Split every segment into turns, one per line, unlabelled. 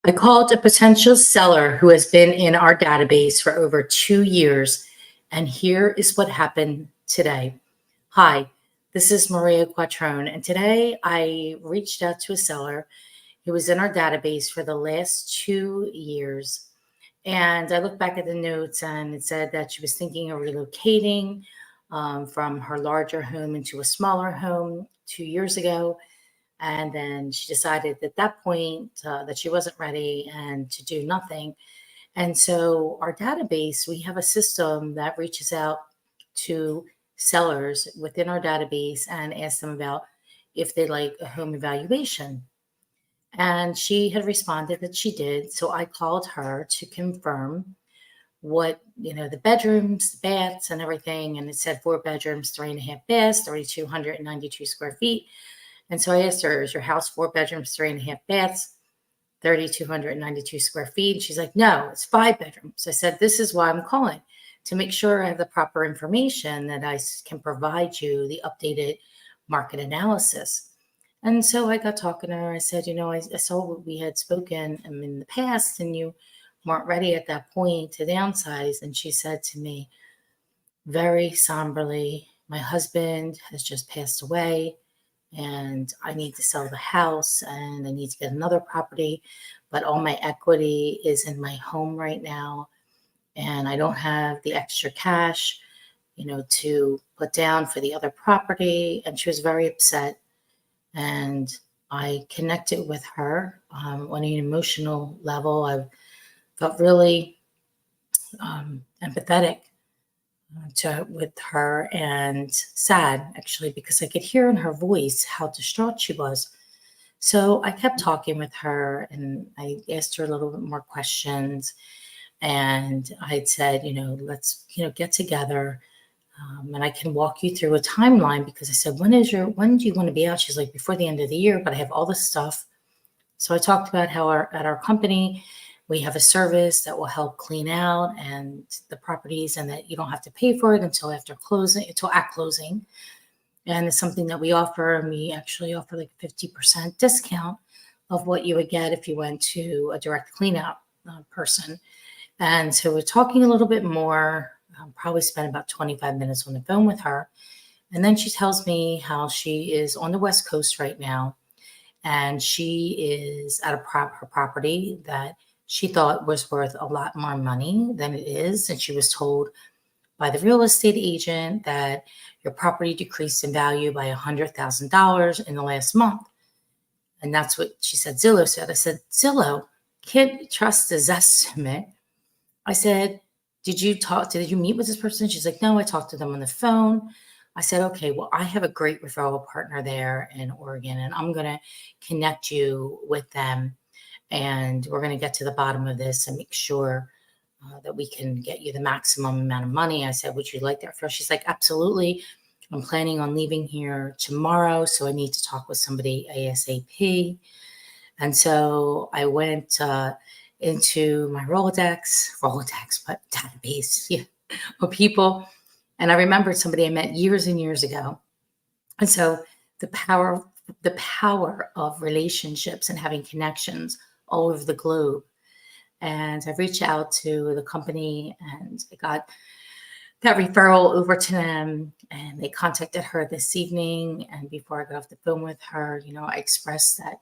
I called a potential seller who has been in our database for over 2 years, and here is what happened today. Hi, this is Maria Quattrone, and today I reached out to a seller who was in our database for the last 2 years. And I looked back at the notes, and it said that she was thinking of relocating from her larger home into a smaller home 2 years ago. And then she decided at that point that she wasn't ready and to do nothing. And so, our database, we have a system that reaches out to sellers within our database and asks them about if they like a home evaluation. And she had responded that she did. So, I called her to confirm what, the bedrooms, the baths, and everything. And it said 4 bedrooms, 3.5 baths, 3,292 square feet. And so I asked her, is your house 4 bedrooms, 3.5 baths, 3,292 square feet? She's like, no, it's 5 bedrooms. I said, this is why I'm calling, to make sure I have the proper information that can provide you the updated market analysis. And so I got talking to her. I said, I saw what we had spoken in the past, and you weren't ready at that point to downsize. And she said to me very somberly, my husband has just passed away, and I need to sell the house and I need to get another property, but all my equity is in my home right now. And I don't have the extra cash, to put down for the other property. And she was very upset. And I connected with her on an emotional level. I felt really empathetic with her, and sad actually, because I could hear in her voice how distraught she was. So I kept talking with her, and I asked her a little bit more questions. And I said, let's, get together, and I can walk you through a timeline, because I said, when do you want to be out? She's like, before the end of the year, but I have all this stuff. So I talked about how at our company, we have a service that will help clean out and the properties, and that you don't have to pay for it until after closing, until at closing. And it's something that we offer, and we actually offer like a 50% discount of what you would get if you went to a direct clean out person. And so we're talking a little bit more, probably spent about 25 minutes on the phone with her. And then she tells me how she is on the West Coast right now, and she is at her property that she thought was worth a lot more money than it is. And she was told by the real estate agent that your property decreased in value by $100,000 in the last month. And that's what she said Zillow said. I said, Zillow can't trust this estimate. I said, did you meet with this person? She's like, no, I talked to them on the phone. I said, okay, well, I have a great referral partner there in Oregon, and I'm going to connect you with them. And we're going to get to the bottom of this and make sure that we can get you the maximum amount of money. I said, would you like that first? She's like, absolutely. I'm planning on leaving here tomorrow, so I need to talk with somebody ASAP. And so I went into my Rolodex, but database of people. And I remembered somebody I met years and years ago. And so the power of relationships and having connections all over the globe. And I reached out to the company, and I got that referral over to them, and they contacted her this evening. And before I got off the phone with her, I expressed that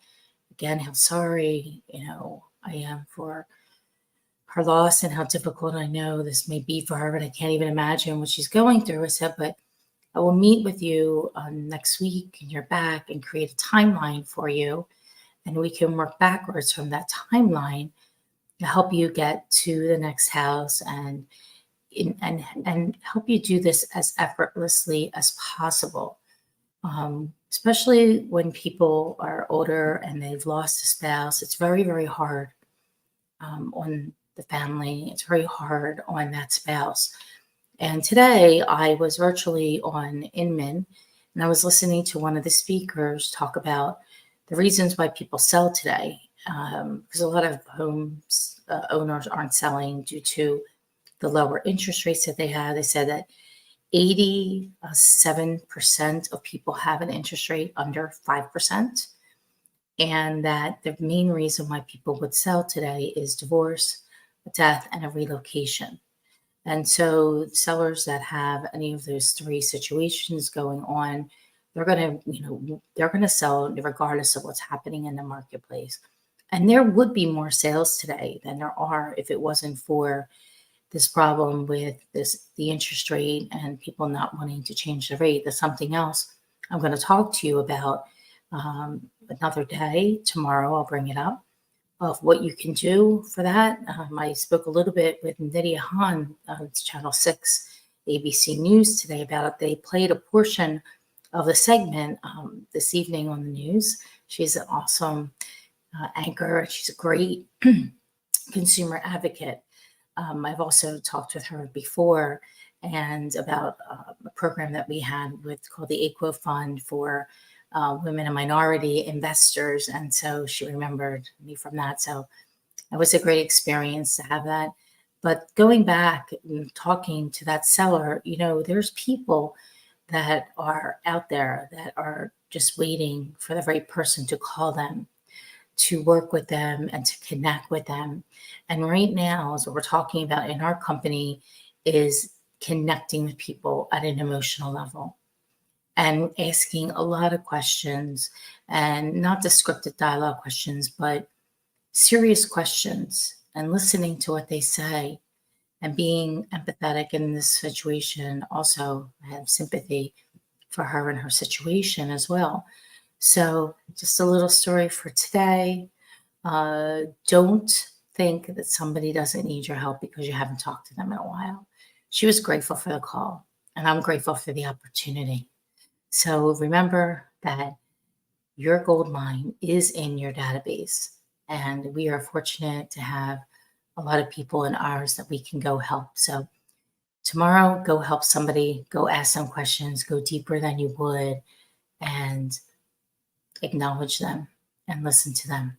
again, how sorry, I am for her loss, and how difficult I know this may be for her, but I can't even imagine what she's going through. I said, but I will meet with you next week, and you're back, and create a timeline for you. And we can work backwards from that timeline to help you get to the next house, and help you do this as effortlessly as possible. Especially when people are older and they've lost a spouse, it's very, very hard on the family. It's very hard on that spouse. And today I was virtually on Inman, and I was listening to one of the speakers talk about the reasons why people sell today. Because a lot of homes owners aren't selling due to the lower interest rates that they have. They said that 87% of people have an interest rate under 5%. and that the main reason why people would sell today is divorce, a death, and a relocation. And so sellers that have any of those three situations going on, they're going to, they're going to sell regardless of what's happening in the marketplace. And there would be more sales today than there are if it wasn't for this problem with the interest rate and people not wanting to change the rate. There's something else I'm going to talk to you about another day. Tomorrow I'll bring it up of what you can do for that. I spoke a little bit with Nydia Hahn, it's Channel 6 ABC News today about it. They played a portion of the segment this evening on the news. She's an awesome anchor. She's a great consumer advocate. I've also talked with her before and about a program that we had with called the AQUO Fund for women and minority investors. And so she remembered me from that. So it was a great experience to have that. But going back and talking to that seller, there's people that are out there that are just waiting for the right person to call them, to work with them and to connect with them. And right now, is what we're talking about in our company is connecting with people at an emotional level and asking a lot of questions, and not the scripted dialogue questions, but serious questions, and listening to what they say and being empathetic in this situation. Also, I have sympathy for her and her situation as well. So, just a little story for today. Don't think that somebody doesn't need your help because you haven't talked to them in a while. She was grateful for the call, and I'm grateful for the opportunity. So remember that your gold mine is in your database, and we are fortunate to have a lot of people in ours that we can go help. So tomorrow, go help somebody, go ask some questions, go deeper than you would, and acknowledge them and listen to them.